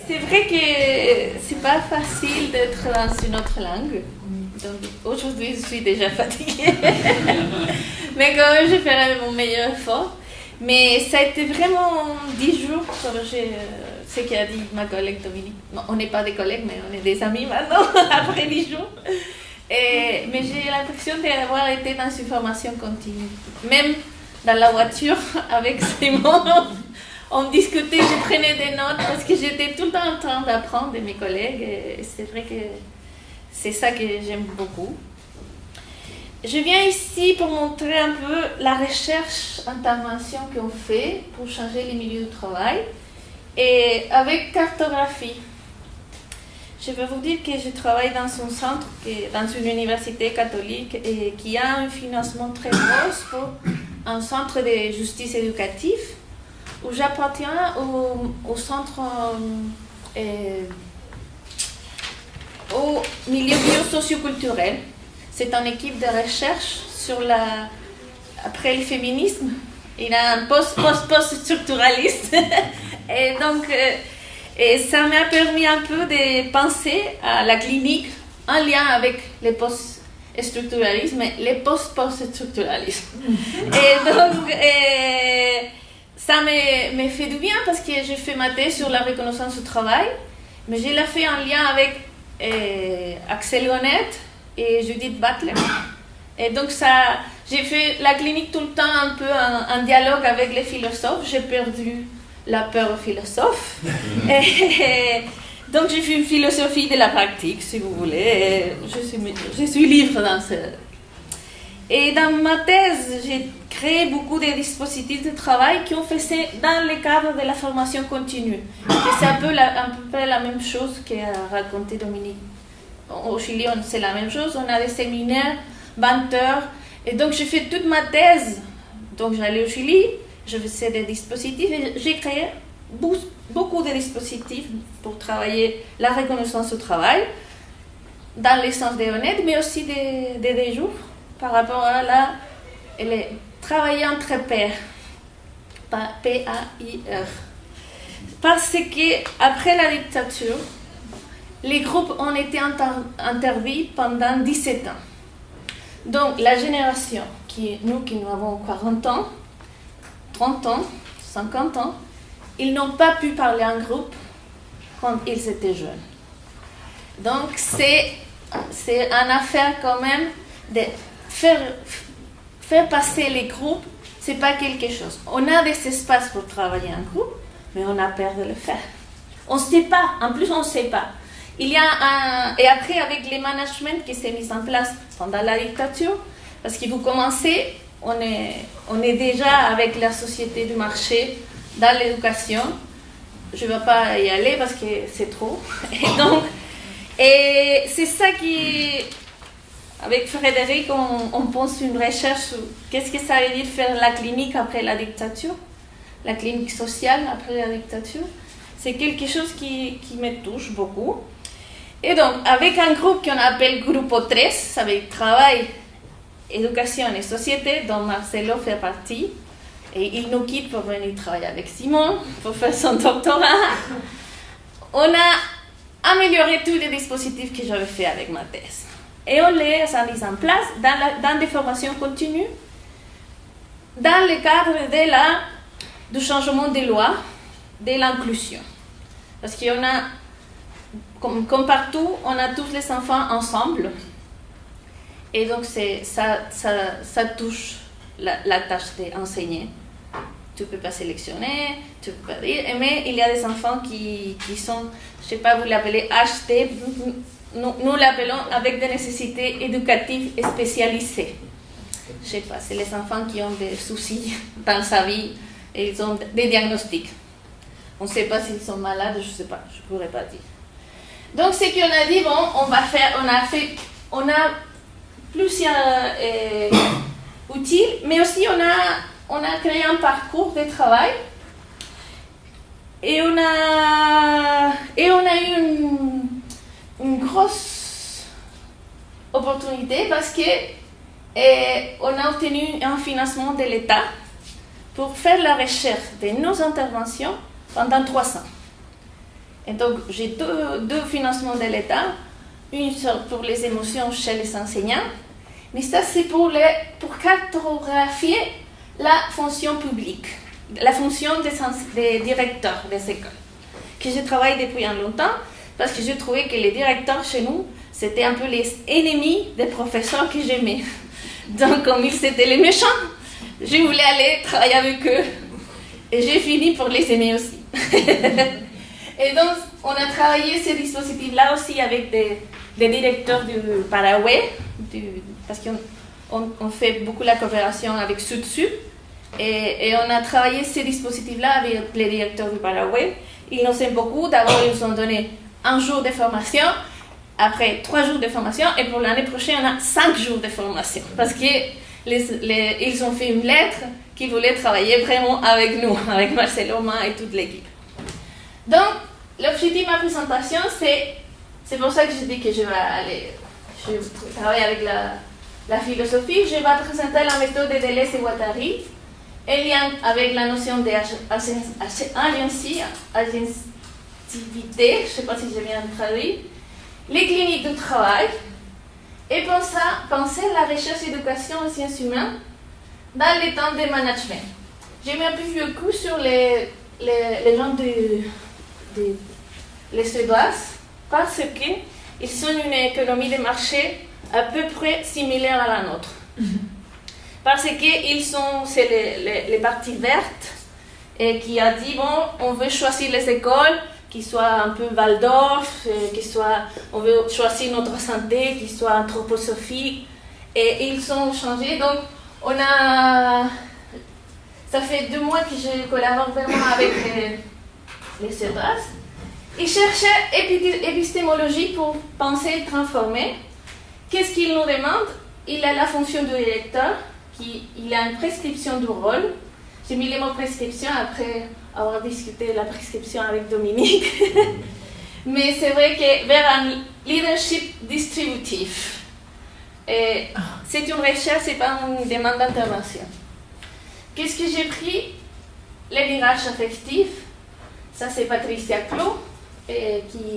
C'est vrai que c'est pas facile d'être dans une autre langue. Donc aujourd'hui, je suis déjà fatiguée. Mais quand même, je ferai mon meilleur effort. Mais ça a été vraiment 10 jours, comme ce qu'a dit ma collègue Dominique. Bon, on n'est pas des collègues, mais on est des amis maintenant, après 10 jours. Mais j'ai l'impression d'avoir été dans une formation continue. Même dans la voiture, avec Simon, on discutait, je prenais des notes, parce que j'étais tout le temps en train d'apprendre de mes collègues. Et c'est vrai que c'est ça que j'aime beaucoup. Je viens ici pour montrer un peu la recherche intervention qu'on fait pour changer les milieux de travail et avec cartographie. Je vais vous dire que je travaille dans un centre, dans une université catholique et qui a un financement très gros pour un centre de justice éducative où j'appartiens au centre au milieu bio-socioculturel. C'est une équipe de recherche sur après le féminisme. Il a un post-structuraliste. Et donc, ça m'a permis un peu de penser à la clinique en lien avec le post-structuralisme et le post-structuralisme. Et donc, ça me fait du bien parce que j'ai fait ma thèse sur la reconnaissance du travail, mais je l'ai fait en lien avec Axel Honneth et Judith Butler. Et donc j'ai fait la clinique tout le temps un peu en dialogue avec les philosophes. J'ai perdu la peur aux philosophes. Donc j'ai fait une philosophie de la pratique, si vous voulez. Je suis libre dans ce... Et dans ma thèse, j'ai créé beaucoup de dispositifs de travail qui ont fait ça dans le cadre de la formation continue. Et c'est un peu la même chose qu'a raconté Dominique. Au Chili, c'est la même chose. On a des séminaires, 20 heures. Et donc, j'ai fait toute ma thèse. Donc, j'allais au Chili, je faisais des dispositifs et j'ai créé beaucoup de dispositifs pour travailler la reconnaissance au travail dans les sens des honnêtes, mais aussi des jours par rapport à travailler entre pairs. P-A-I-R. Parce qu'après la dictature, les groupes ont été interdits pendant 17 ans. Donc, la génération, nous qui avons 40 ans, 30 ans, 50 ans, ils n'ont pas pu parler en groupe quand ils étaient jeunes. Donc, c'est une affaire quand même de faire passer les groupes, c'est pas quelque chose. On a des espaces pour travailler en groupe, mais on a peur de le faire. On ne sait pas, en plus on ne sait pas. Et après, avec les managements qui s'est mis en place pendant la dictature, parce que vous commencez, on est déjà avec la société du marché dans l'éducation. Je ne vais pas y aller parce que c'est trop. Et c'est ça qui, avec Frédéric, on pense une recherche sur qu'est-ce que ça veut dire faire la clinique après la dictature, la clinique sociale après la dictature. C'est quelque chose qui me touche beaucoup. Et donc, avec un groupe qu'on appelle Grupo 3, ça veut dire Travail, Éducation et Société, dont Marcelo fait partie, et il nous quitte pour venir travailler avec Simon, pour faire son doctorat. On a amélioré tous les dispositifs que j'avais fait avec ma thèse. Et on les a mis en place dans des formations continues, dans le cadre du changement des lois, de l'inclusion. Parce qu'on a, comme partout, on a tous les enfants ensemble. Et donc, ça touche la tâche d'enseigner. Tu ne peux pas sélectionner, tu ne peux pas dire. Mais il y a des enfants qui sont, je ne sais pas, vous l'appelez HT, nous l'appelons avec des nécessités éducatives spécialisées. Je ne sais pas, c'est les enfants qui ont des soucis dans sa vie et ils ont des diagnostics. On ne sait pas s'ils sont malades, je ne sais pas, je ne pourrais pas dire. Donc, ce qu'on a dit, on a plusieurs outils, mais aussi on a créé un parcours de travail et on a eu une grosse opportunité parce que on a obtenu un financement de l'État pour faire la recherche de nos interventions pendant 3 ans. Et donc, j'ai deux financements de l'État. Une pour les émotions chez les enseignants, mais ça, c'est pour cartographier la fonction publique, la fonction des directeurs des écoles, que je travaille depuis un longtemps, parce que je trouvais que les directeurs chez nous, c'était un peu les ennemis des professeurs que j'aimais. Donc, comme ils étaient les méchants, je voulais aller travailler avec eux. Et j'ai fini pour les aimer aussi. Et donc, on a travaillé ce dispositif-là aussi avec des directeurs du Paraguay, parce qu'on fait beaucoup la coopération avec Sud-Sud. Et on a travaillé ce dispositif-là avec les directeurs du Paraguay. Ils nous aiment beaucoup. D'abord, ils nous ont donné 1 jour de formation, après 3 jours de formation, et pour l'année prochaine, on a 5 jours de formation. Parce qu'ils ont fait une lettre qu'ils voulaient travailler vraiment avec nous, avec Marcelo Ma et toute l'équipe. Donc, l'objectif de ma présentation, c'est pour ça que je dis que je travaille avec la philosophie. Je vais présenter la méthode de Deleuze et Guattari, en lien avec la notion d'agentivité, je ne sais pas si j'ai bien traduit, les cliniques du travail, et penser la recherche et l'éducation en sciences humaines dans les temps de management. J'ai mis un peu beaucoup sur les gens les Suédoises, parce qu'ils sont une économie de marché à peu près similaire à la nôtre. Parce que c'est les parties vertes et qui a dit, bon, on veut choisir les écoles qui soient un peu Waldorf, on veut choisir notre santé, qui soit anthroposophique, et ils ont changé. Donc, ça fait 2 mois que je collabore vraiment avec les Suédoises. Ils cherchaient épistémologie pour penser et transformer. Qu'est-ce qu'ils nous demandent? Il a la fonction du directeur, il a une prescription du rôle. J'ai mis les mots prescription après avoir discuté la prescription avec Dominique. Mais c'est vrai que vers un leadership distributif. C'est une recherche, c'est pas une demande d'intervention. Qu'est-ce que j'ai pris? Les virages affectifs. Ça, c'est Patricia Clot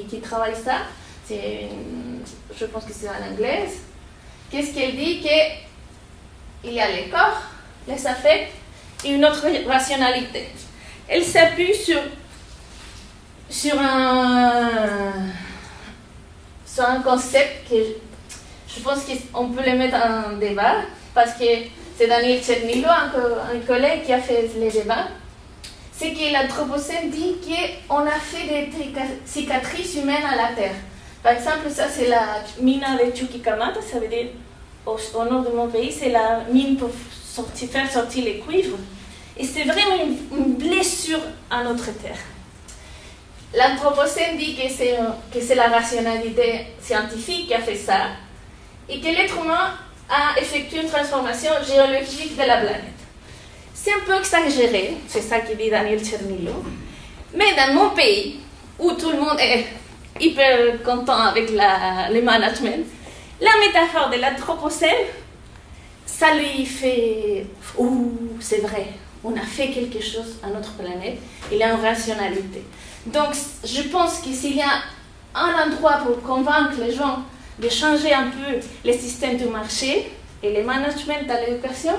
qui travaille ça. Je pense que c'est en anglaise. Qu'est-ce qu'elle dit? Qu'il y a les corps, les affects et une autre rationalité. Elle s'appuie sur un concept que je pense qu'on peut le mettre en débat, parce que c'est Daniel Cernilo, un collègue qui a fait les débats. C'est que l'Anthropocène dit qu'on a fait des cicatrices humaines à la Terre. Par exemple, ça c'est la mine de Chuquicamata, ça veut dire au nord de mon pays, c'est la mine pour faire sortir les cuivres. Et c'est vraiment une blessure à notre Terre. L'Anthropocène dit que c'est la rationalité scientifique qui a fait ça, et que l'être humain a effectué une transformation géologique de la planète. C'est un peu exagéré, c'est ça que dit Daniel Cernilo, mais dans mon pays, où tout le monde est hyper content avec le management, la métaphore de l'Anthropocène, ça lui fait « Ouh, c'est vrai, on a fait quelque chose à notre planète, il y a une rationalité. » Donc, je pense que s'il y a un endroit pour convaincre les gens de changer un peu les systèmes du marché et le management dans l'éducation,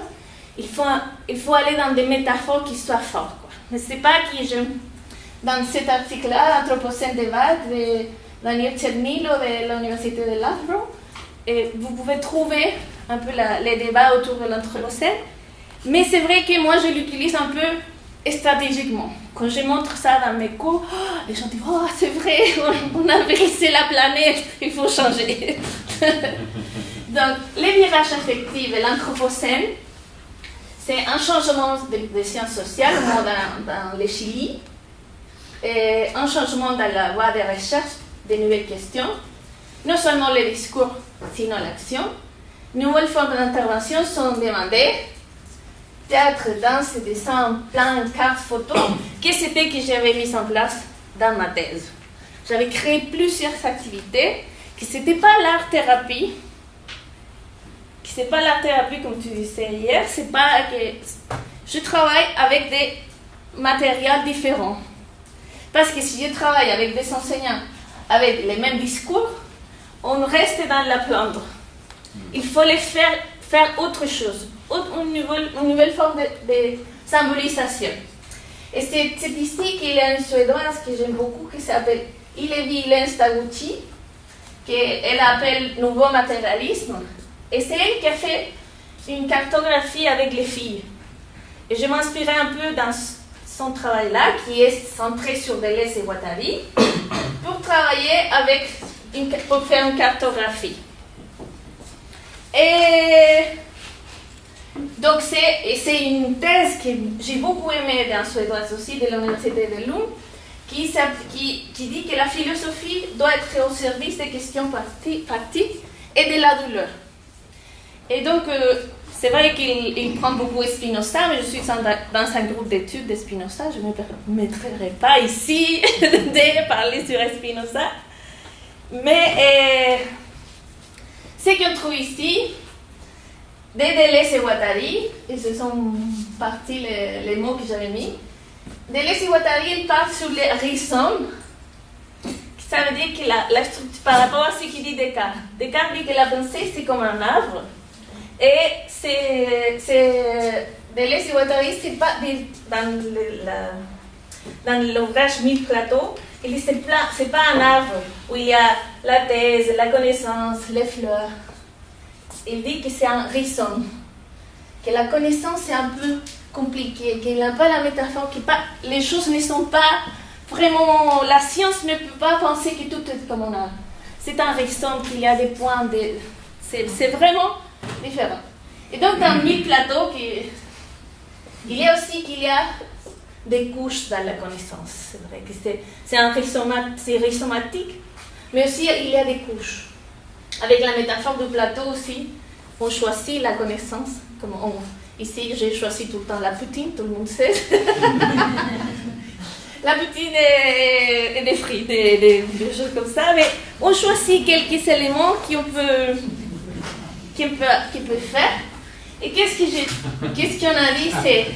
il faut aller dans des métaphores qui soient fortes. Mais ce n'est pas que dans cet article-là, l'Anthropocène débat de Daniel Cernilo de l'Université de Loughborough, et vous pouvez trouver un peu les débats autour de l'Anthropocène. Mais c'est vrai que moi, je l'utilise un peu stratégiquement. Quand je montre ça dans mes cours, les gens disent « Oh, c'est vrai, on a brisé la planète, il faut changer. » Donc, les virages affectifs et l'Anthropocène, c'est un changement des sciences sociales dans le Chili, et un changement dans la voie de recherche de nouvelles questions, non seulement le discours, sinon l'action. Nouvelles formes d'intervention sont demandées, théâtre, danse, dessin, plan, cartes, photos. Qu'est-ce que c'était que j'avais mis en place dans ma thèse? J'avais créé plusieurs activités, que ce n'était pas l'art-thérapie, comme tu disais hier, c'est pas que je travaille avec des matériaux différents. Parce que si je travaille avec des enseignants avec les mêmes discours, on reste dans la plaindre. Il faut les faire autre chose, une nouvelle forme de symbolisation. Et c'est ici qu'il y a une Suédoise que j'aime beaucoup qui s'appelle Hillevi Lenstaguchi, qu'elle appelle Nouveau Matérialisme. Et c'est elle qui a fait une cartographie avec les filles. Et je m'inspirais un peu dans son travail-là, qui est centré sur Deleuze et Guattari, pour travailler pour faire une cartographie. Et donc c'est une thèse que j'ai beaucoup aimée dans suédoise aussi, de l'Université de Lund, qui dit que la philosophie doit être au service des questions pratiques et de la douleur. Et donc, c'est vrai qu'il prend beaucoup Spinoza, mais je suis dans un groupe d'études de Spinoza. Je ne me permettrai pas ici de parler sur Spinoza. Mais ce qu'on trouve ici, de Deleuze et Guattari, et ce sont partis les mots que j'avais mis, Deleuze et Guattari, ils parlent sur les rhizomes. Ça veut dire que la structure, par rapport à ce qu'il dit Descartes. Descartes dit que la pensée, c'est comme un arbre. Et Deleuze et Guattari, c'est pas dans l'ouvrage Mille plateaux, il dit c'est pas un arbre où il y a la thèse, la connaissance, les fleurs. Il dit que c'est un rhizome, que la connaissance c'est un peu compliqué, qu'il n'a pas la métaphore, que les choses ne sont pas vraiment. La science ne peut pas penser que tout est comme un arbre. C'est un rhizome, qu'il y a des points, c'est vraiment différent. Et donc dans Mille plateaux, il y a aussi qu'il y a des couches dans la connaissance. C'est vrai que c'est rhizomatique, mais aussi il y a des couches. Avec la métaphore du plateau aussi, on choisit la connaissance. Ici, j'ai choisi tout le temps la poutine, tout le monde sait. La poutine et des frites, des choses comme ça, mais on choisit quelques éléments qu'on peut faire. Et qu'est-ce qu'on a dit, c'est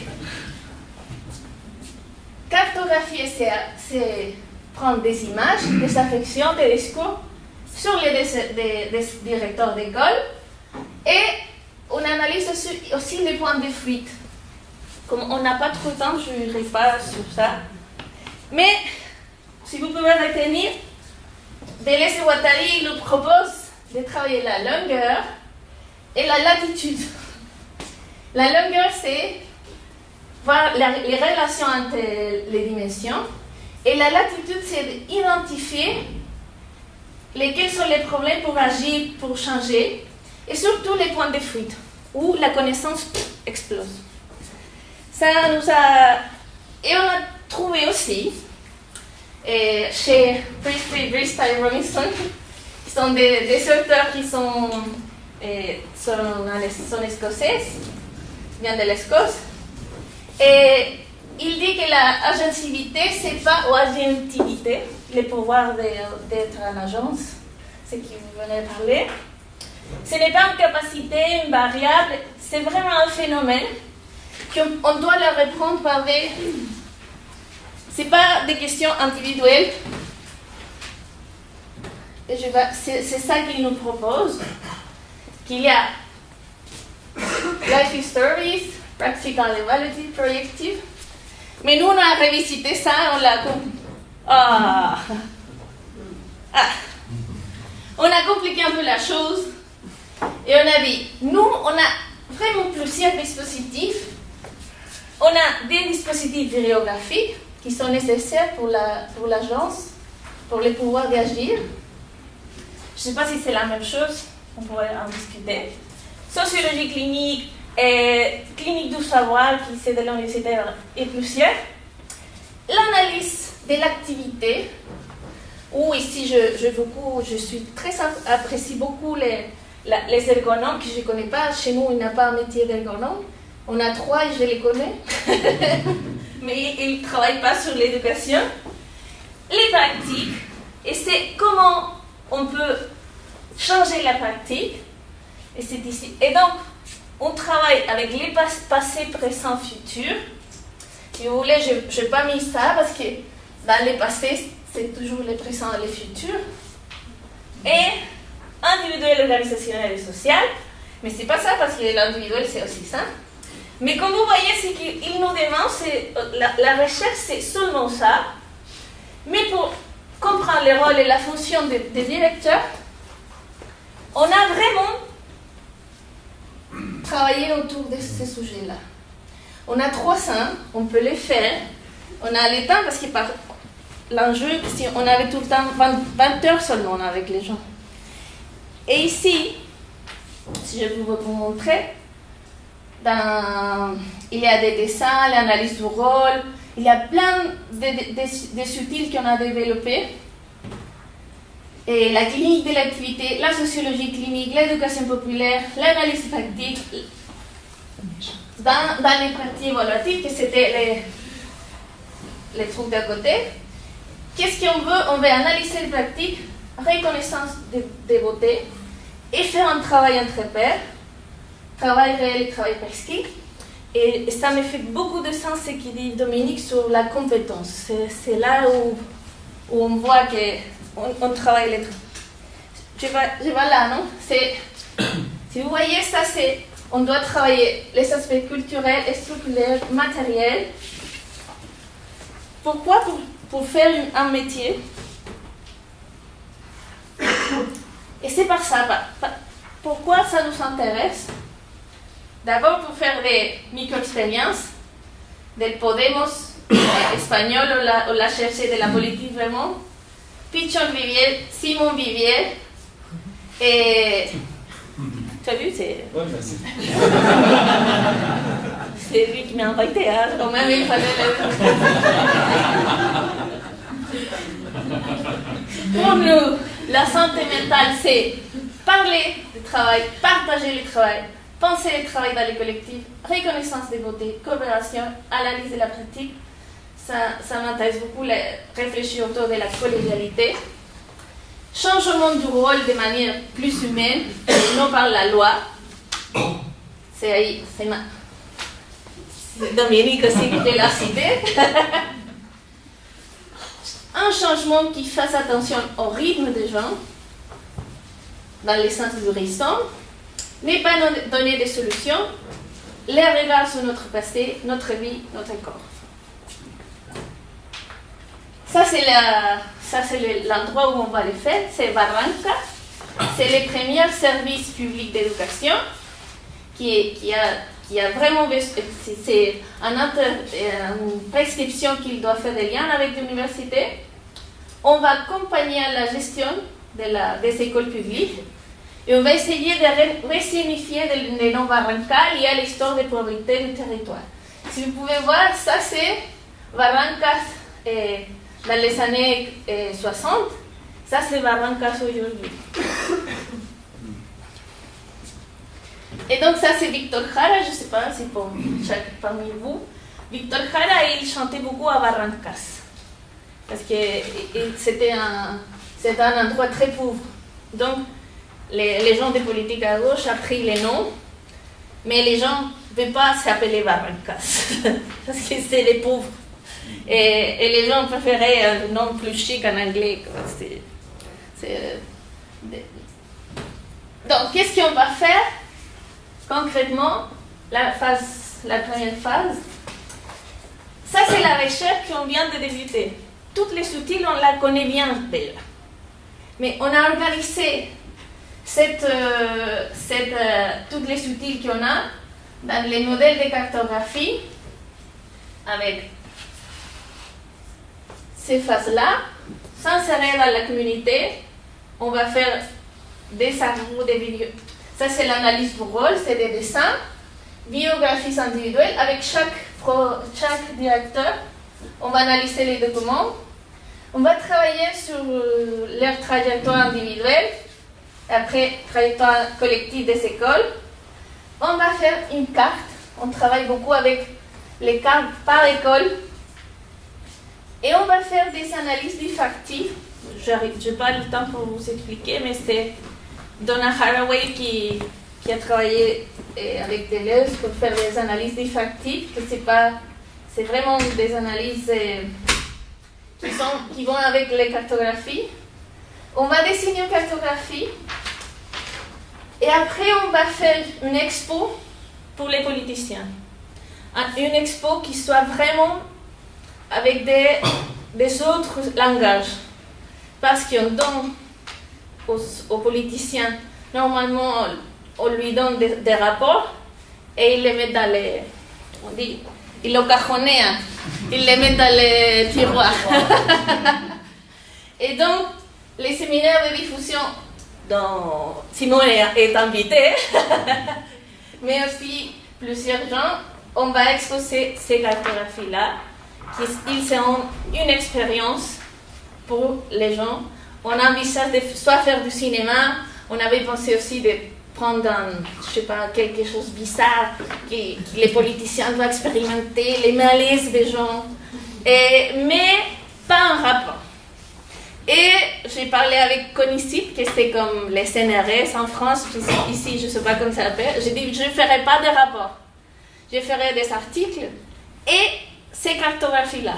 cartographier, c'est prendre des images, des affections, des discours sur les directeurs d'école, et on analyse aussi les points de fuite. Comme on n'a pas trop de temps, je n'irai pas sur ça. Mais, si vous pouvez retenir, Deleuze et Guattari nous proposent de travailler la longueur et la latitude. La longueur, c'est voir les relations entre les dimensions, et la latitude, c'est d'identifier lesquels sont les problèmes pour agir, pour changer, et surtout les points de fuite, où la connaissance explose. Ça nous a... Et on a trouvé aussi, chez Priestley, Bristol et Robinson, qui sont des auteurs qui sont écossaises, viennent de l'Écosse, et il dit que l'agentivité, c'est pas agentivité, le pouvoir d'être en agence, ce qui vous venez de parler. Ce n'est pas une capacité, une variable, c'est vraiment un phénomène qu'on doit le reprendre par des... Ce n'est pas des questions individuelles. Et c'est ça qu'il nous propose, qu'il y a Life Histories, Practical Evaluative, Projective. Mais nous, on a revisité ça, on l'a... On a compliqué un peu la chose. Et on a dit, nous, on a vraiment plusieurs dispositifs. On a des dispositifs bibliographiques qui sont nécessaires pour l'agence, pour le pouvoir d'agir. Je ne sais pas si c'est la même chose, on pourrait en discuter. Sociologie clinique et clinique du savoir, qui c'est de l'université et plusieurs. L'analyse de l'activité, où ici j'apprécie beaucoup les ergonomes que je ne connais pas. Chez nous, il n'y a pas un métier d'ergonome. On a 3 et je les connais. Mais ils ne travaillent pas sur l'éducation. Les pratiques, et c'est comment on peut changer la pratique. Et c'est ici. Et donc, on travaille avec les passés, présents, futurs. Si vous voulez, je n'ai pas mis ça parce que dans le passé, c'est toujours le présent et le futur. Et individuel, organisationnel et social. Mais c'est pas ça parce que l'individuel c'est aussi ça. Mais comme vous voyez, ce qu'il nous demande, c'est la recherche, c'est seulement ça. Mais pour comprendre le rôle et la fonction des directeurs, on a vraiment travaillé autour de ce sujet-là. On a 3 ans, on peut le faire. On a le temps parce que l'enjeu, si on avait tout le temps 20 heures seulement avec les gens. Et ici, si je peux vous montrer, il y a des dessins, l'analyse du rôle, il y a plein des outils qu'on a développés. Et la clinique de l'activité, la sociologie clinique, l'éducation populaire, l'analyse pratique, dans les parties évaluatives, que c'était les trucs d'à côté. Qu'est-ce qu'on veut? On veut analyser les pratiques, reconnaissance des beautés, et faire un travail entre pairs, travail réel et travail prescrit. Et ça me fait beaucoup de sens ce qu'il dit Dominique sur la compétence. C'est là où on voit qu'on travaille les trucs. Je vais là, non? Si vous voyez, ça c'est... On doit travailler les aspects culturels, structurels, matériels. Pourquoi? Pour faire un métier. Et c'est par ça. Pourquoi ça nous intéresse? D'abord pour faire des micro-expériences, del Podemos espagnol ou la cherchée de la politique vraiment, Pichon Vivier, Simon Vivier, et... Tu as vu, c'est... Ouais, merci. C'est lui qui m'a invité, hein, quand même il fallait le... Pour nous, la santé mentale, c'est parler du travail, partager le travail, penser le travail dans les collectifs, reconnaissance des beautés, coopération, analyse de la pratique. Ça m'intéresse beaucoup, réfléchir autour de la collégialité. Changement du rôle de manière plus humaine, et non par la loi. C'est Dominique aussi qui l'a cité. Un changement qui fasse attention au rythme des gens, dans le sens du raison, mais pas donner des solutions, les regards sur notre passé, notre vie, notre corps. Ça, c'est l'endroit où on va le faire, c'est Barranca. C'est le premier service public d'éducation qui a vraiment... C'est une prescription qu'il doit faire des liens avec l'université. On va accompagner à la gestion des écoles publiques et on va essayer de resignifier le nom Barranca lié à l'histoire des pauvretés du territoire. Si vous pouvez voir, ça c'est Barrancas dans les années 60, ça c'est Barrancas aujourd'hui. Et donc ça c'est Victor Jara, je ne sais pas si parmi vous, Victor Jara il chantait beaucoup à Barrancas. Parce que c'était un endroit très pauvre. Donc, les gens de politique à gauche ont pris les noms, mais les gens ne veulent pas s'appeler Barrancas, parce que c'est les pauvres. Et les gens préféraient un nom plus chic en anglais. Donc, qu'est-ce qu'on va faire concrètement? La première phase, ça c'est la recherche qu'on vient de débuter. Toutes les outils, on la connaît bien déjà. Mais on a organisé tous les outils qu'on a dans les modèles de cartographie avec ces phases-là, s'insérer dans la communauté. On va faire des articles, des vidéos. Ça, c'est l'analyse du rôle, c'est des dessins, biographies individuelles avec chaque directeur. On va analyser les documents. On va travailler sur leur trajectoire individuelle, après trajectoire collective des écoles. On va faire une carte. On travaille beaucoup avec les cartes par école. Et on va faire des analyses diffractives. Je n'ai pas le temps pour vous expliquer, mais c'est Donna Haraway qui a travaillé avec Deleuze pour faire des analyses diffractives. C'est vraiment des analyses qui vont avec les cartographies. On va dessiner une cartographie et après on va faire une expo pour les politiciens. Une expo qui soit vraiment avec des autres langages. Parce qu'on donne aux politiciens, normalement on lui donne des rapports et ils les mettent dans les... On dit, ils le cajonean, ils les mettent dans les tiroirs. Et donc, les séminaires de diffusion dont Simon est invité, mais aussi plusieurs gens, on va exposer ces cartographies-là, qui seront une expérience pour les gens. On envisage de soit faire du cinéma, on avait pensé aussi de prendre quelque chose de bizarre que les politiciens doivent expérimenter, les malaises des gens, mais pas un rapport. Et j'ai parlé avec Conicip, qui c'est comme les CNRS en France, ici je ne sais pas comment ça s'appelle. J'ai dit je ne ferai pas de rapport, je ferai des articles et ces cartographies-là.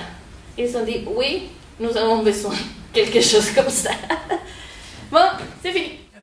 Ils ont dit oui, nous avons besoin de quelque chose comme ça. Bon, c'est fini.